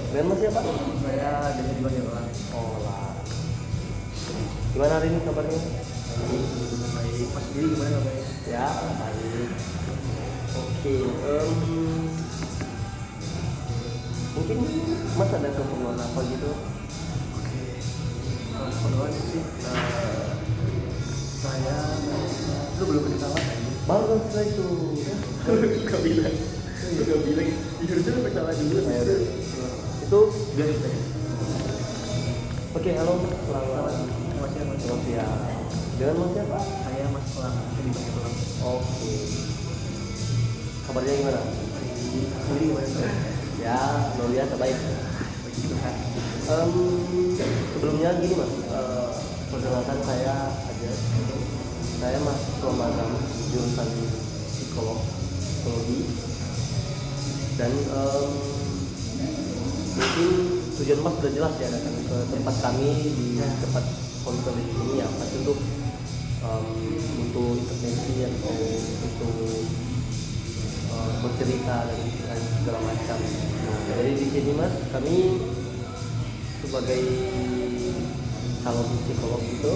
Dengan Mas siapa? Saya dari Dimas Irwan. Oh lah. Gimana hari ini kabarnya? Baik. Mas sendiri gimana kabarnya? Ya, baik. Oke, mungkin Mas ada keperluan apa gitu? Oke. Kalau keperluan sih, saya lu belum kenalan kan? Baru setelah itu. Gak bilang. Lu gak bilang. Harusnya lu kenalan dulu. Itu Biar kita. oke, halo Mas, selamat Mas siapa? selamat siang. Dengan Mas siapa? Saya Mas Pelang. Dari Dimas Irwan. Oke. Kabarnya gimana? Sendiri gimana? Ya, luar biasa baik. Begitu kan? Sebelumnya gini Mas, perkenalkan saya aja. Saya mahasiswa magang jurusan psikologi dan mungkin tujuan Mas sudah jelas ya datang ke tempat kami di tempat konseling ini ya Mas untuk intervensi atau untuk bercerita dan segala macam. Jadi di sini Mas kami sebagai calon psikolog itu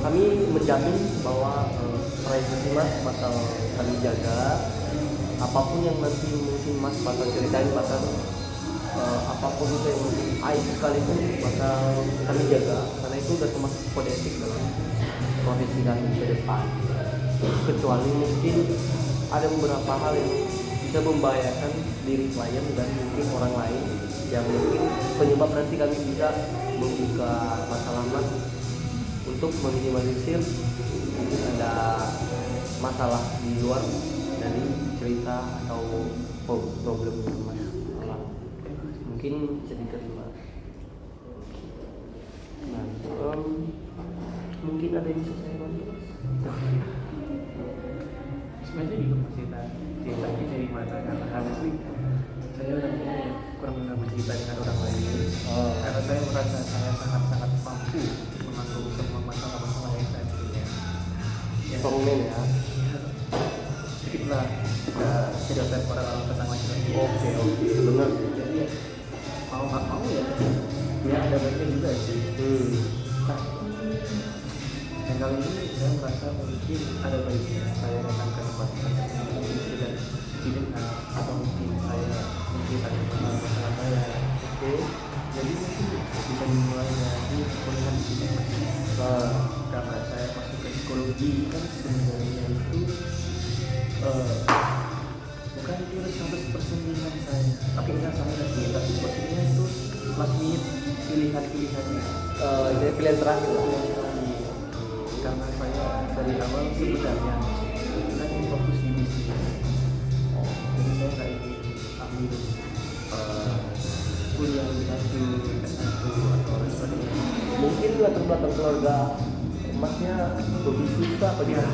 kami menjamin bahwa privasi Mas bakal kami jaga. Apapun yang nanti mungkin Mas bakal ceritain, bahkan apapun itu yang mungkin aib sekalipun bakal kami jaga, karena itu udah termasuk kode etik dalam profesi kami ke depan. Kecuali mungkin ada beberapa hal yang bisa membahayakan diri klien dan mungkin orang lain yang mungkin penyebab nanti kami bisa membuka masalah Mas untuk meminimalisir mungkin ada masalah di luar dari cerita atau problem Mas. Mungkin bisa diterima. Nah, mungkin ada yang bisa saya bantu Mas? Sebenarnya juga cerita dari mana karena harus sih saya orangnya kurang mengambil cerita dengan orang lain. Karena saya merasa saya sangat mampu menanggung semua masalah yang saya punya. Ya, Strongman ya. sedikitlah tidak orang tentang laki-laki. Oke, benar. Jadi mau nggak mau ya ada baiknya juga sih. Tapi yang kali ini saya merasa mungkin ada baiknya saya datang ke tempat ini dan didengar atau mungkin saya menceritakan tentang masalah saya. Oke. Jadi mungkin bisa dimulai dari kuliah di sini. Karena saya masuk ke psikologi kan sebenarnya itu bukan itu 100% dengan saya. Tapi enggak sama lagi, tapi posisinya itu last minute pilihannya. Jadi pilihan terakhir lah. Karena saya dari awal sebenarnya kan ini fokus di bisnis. Jadi saya nggak ingin ambil kuliah S1 atau sebagainya. Mungkin latar belakang keluarga Masnya berbisnis apa dia?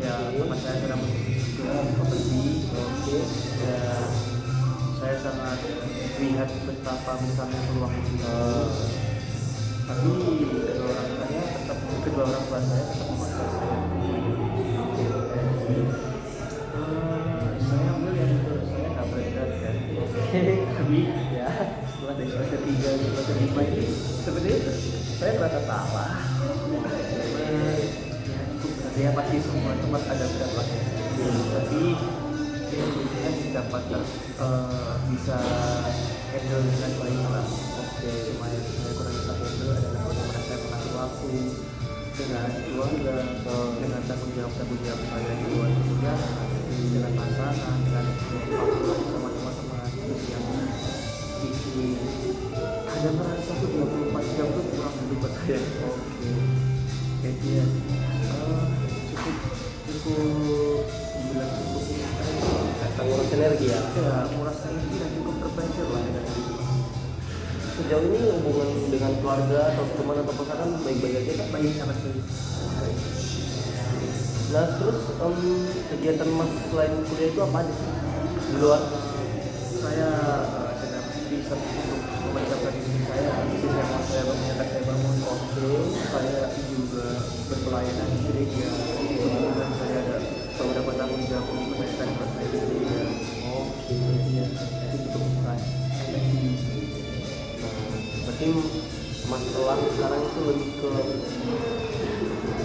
Ya, teman saya sedang berbisnis juga properti. Oke. Ya, saya sangat melihat betapa besarnya peluang di sini. Tapi kedua orang tua saya tetap memaksa saya. Saya ambil yang menurut saya nggak berat kan. Tapi ya setelah dari semester 3 ke semester 5 ini sebenarnya saya merasa salah. Ya pasti semua tempat ada berat lah ya. Tapi ya kan dapat bisa handle dengan baik lah. Cuma yang saya kurang bisa handle adalah bagaimana saya mengatur waktu dengan keluarga, dengan tanggung jawab saya di luar kuliah, dengan pasangan, dengan waktu sama teman-teman, terus yang bikin ada merasa tuh 24 jam tuh kurang hidup buat saya. Jadi ya cukup bilang cukup Nguras energi ya. ya nguras energi dan cukup terpencil lah dengan itu. Sejauh ini hubungan dengan keluarga atau teman atau pasangan baik-baik aja kan? Baik, sangat baik. Nah terus kegiatan Mas selain kuliah itu apa aja sih? Di luar? Saya sedang bisa untuk mempersiapkan diri saya, bisnis yang mau saya bangun, saya bangun. Saya juga berpelayanan di gereja. Kemudian saya ada beberapa tanggung jawab untuk menyelesaikan proses gereja. Iya, itu cukup berat. Nah, berarti Mas Elang sekarang itu lebih ke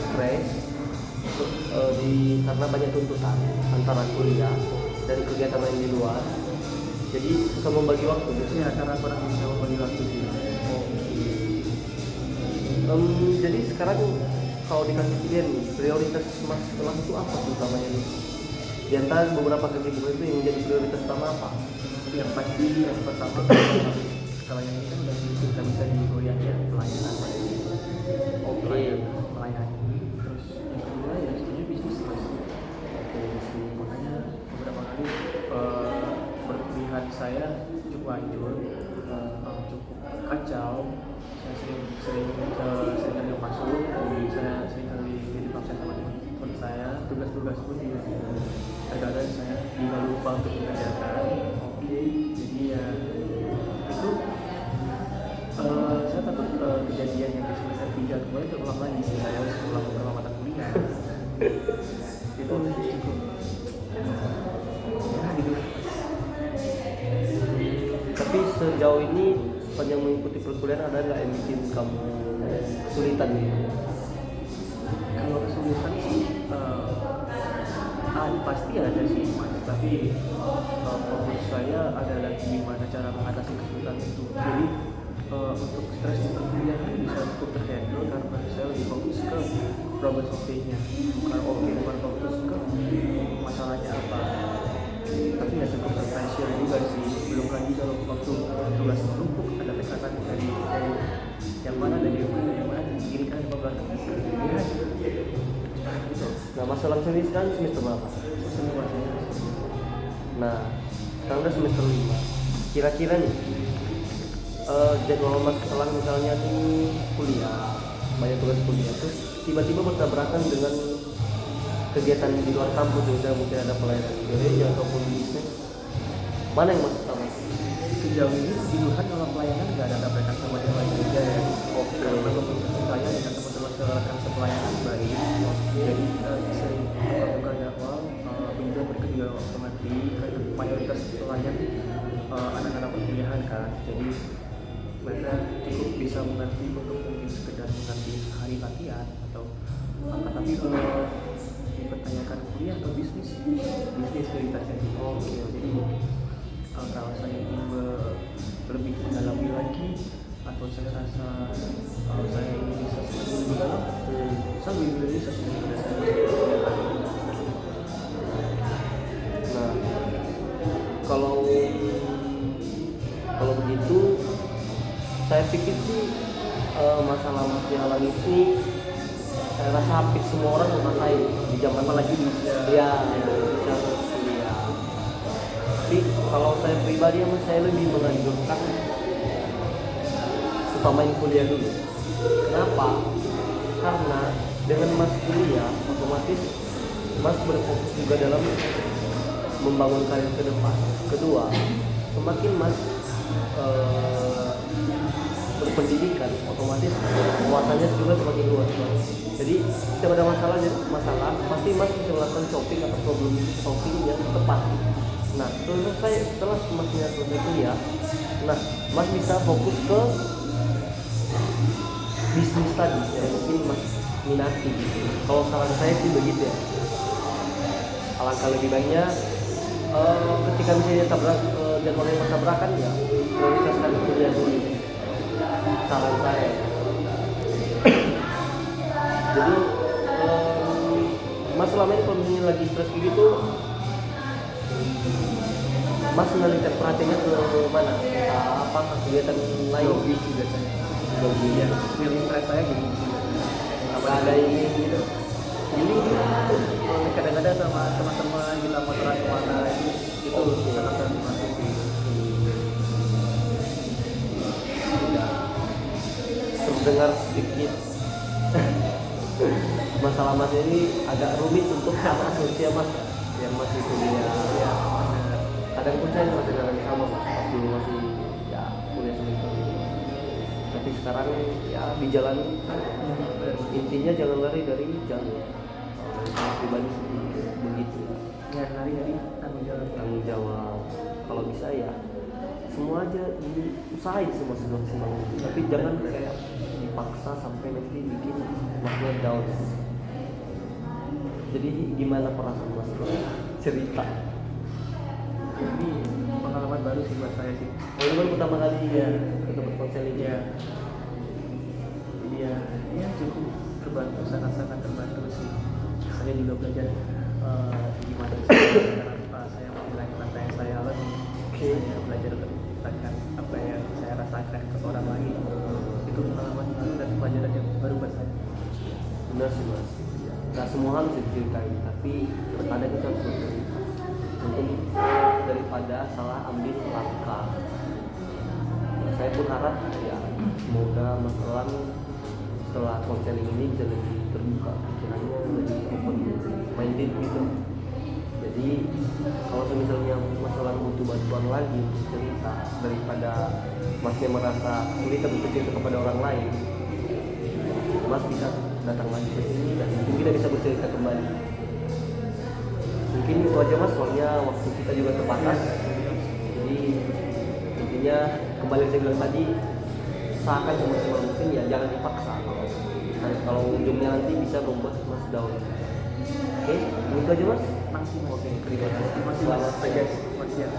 stres karena banyak tuntutan antara kuliah dan kegiatan lain di luar. Jadi susah membagi waktu gitu. Ya, karena kurang bisa membagi waktu juga. Jadi sekarang kalau dikasih pilihan nih, prioritas Mas Elang itu apa sih utamanya nih? Di antara beberapa kesibukan itu yang menjadi prioritas utama apa? Yang pasti yang pertama kalau yang ini kan udah kita bisa di kuliahnya pelayanan pada ini. Oke. Melayani. Terus yang kedua ya sebenarnya bisnis mas. Makanya beberapa kali perkuliahan saya cukup hancur, cukup kacau. Saya sering kali masuk, saya sering kali jadi absen sama teman saya. Tugas-tugas pun juga terkadang saya juga lupa untuk mengerjakan. Jadi ya itu saya takut kejadian yang di semester 3 kemarin terulang lagi sih. Saya harus ulang beberapa mata kuliah. Itu cukup ya gitu. Tapi sejauh ini sepanjang mengikuti perkuliahan ada nggak yang bikin kamu kesulitan gitu? Kalau kesulitan sih pasti ada sih mas, tapi fokus saya adalah gimana cara mengatasi kesulitan itu. Jadi untuk stres di perkuliahan bisa cukup terhandle karena saya lebih fokus ke problem solvingnya, bukan fokus ke masalahnya apa. Tapi ya cukup pressure juga sih. Belum lagi kalau waktu tugas menumpuk ada tekanan dari yang mana kiri kan apa belakang ya gitu. Nah, masalah sendiri sekarang semester berapa? Semua saya. Nah, sekarang udah semester 5. Kira-kira nih, jadwal Mas Elang misalnya nih kuliah, banyak tugas kuliah, terus tiba-tiba bertabrakan dengan kegiatan di luar kampus, misalnya mungkin ada pelayanan di gereja ataupun bisnis. Mana yang Mas utama? Sejauh ini di Tuhan kalau pelayanan nggak ada tabrakan sama dengan gereja ya. Karena komunikasi saya dengan teman-teman rekan sepelayanan baik. Jadi kita sering buka jadwal, pindah mereka juga mengerti karena mayoritas pelayan anak-anak perkuliahan kan. Jadi mereka cukup bisa mengerti untuk mungkin sekedar mengerti hari latihan atau apa. Tapi kalau dipertanyakan kuliah atau bisnis prioritasnya. Jadi kalau saya ingin lebih mendalami lagi atau saya rasa saya ingin bisa lebih dalam, saya lebih milih sesuatu yang ada saya. Nah, kalau begitu saya pikir sih masalah Mas Elang ini saya rasa hampir semua orang memakai di zaman apalagi di usia kuliah. Tapi kalau saya pribadi saya lebih menganjurkan utamain kuliah dulu. Kenapa? Karena dengan Mas kuliah otomatis Mas berfokus juga dalam membangun karir ke depan. Kedua, semakin Mas berpendidikan, otomatis wawasannya juga semakin luas. Jadi setiap ada masalah pasti Mas bisa melakukan shopping atau problem solving yang tepat. Nah, setelah Masnya selesai kuliah, nah Mas bisa fokus ke bisnis tadi yang mungkin Mas minati. Kalau saran saya sih begitu ya. Alangkah lebih baiknya ketika misalnya jadwal yang bertabrakan ya prioritaskan kuliah dulu. Saran saya. Jadi Mas selama ini kalau misalnya lagi stres gitu, Mas mengalihkan perhatiannya ke mana? Apa kegiatan lain? Hobi sih biasanya. Hobi ya. Milih stres saya gini sih. Apa ada ini gitu? Ini kadang-kadang sama teman-teman kita motoran kemana itu sangat-sangat membantu sih. Terdengar sedikit masalah Mas ini agak rumit untuk anak usia Mas yang masih kuliah. Ya, kadang pun saya masih dalam sama Mas pas dulu masih ya kuliah semester ini. Tapi sekarang ya di jalan intinya jangan lari dari jalan. Saya pribadi begitu. Ya lari dari tanggung jawab. Tanggung jawab. aja diusahain semaksimal mungkin, tapi jangan kayak dipaksa sampai nanti bikin masnya down. Jadi gimana perasaan mas cerita? Ini pengalaman baru sih buat saya sih. Oh, ini baru pertama kali Iya. ketemu konseling Iya. Jadi ya cukup terbantu, sangat-sangat terbantu sih. Saya juga belajar gimana sih cara saya menilai apa yang saya alami. Saya belajar untuk menceritakan apa yang saya rasakan ke orang lain. Itu pengalaman baru dan pelajaran yang baru buat saya. Benar sih mas, nggak semua hal bisa diceritain, tapi terkadang kita harus bercerita mungkin daripada salah ambil langkah. Nah, saya pun harap ya semoga mas Elang setelah konseling ini bisa lebih terbuka pikirannya, lebih open minded gitu. Jadi kalau misalnya mas Elang butuh bantuan lagi untuk cerita, daripada masnya merasa kesulitan untuk cerita kepada orang lain, mas bisa datang lagi ke sini dan mungkin kita bisa bercerita kembali. Mungkin itu aja mas, soalnya waktu kita juga terbatas. Jadi intinya kembali yang saya bilang tadi, usahakan semaksimal mungkin, ya jangan dipaksa. Kalau ujungnya nanti bisa membuat mas down. Oke, itu aja mas. Maksimal. Oke, terima kasih. Masih Selamat saja. Masih ya.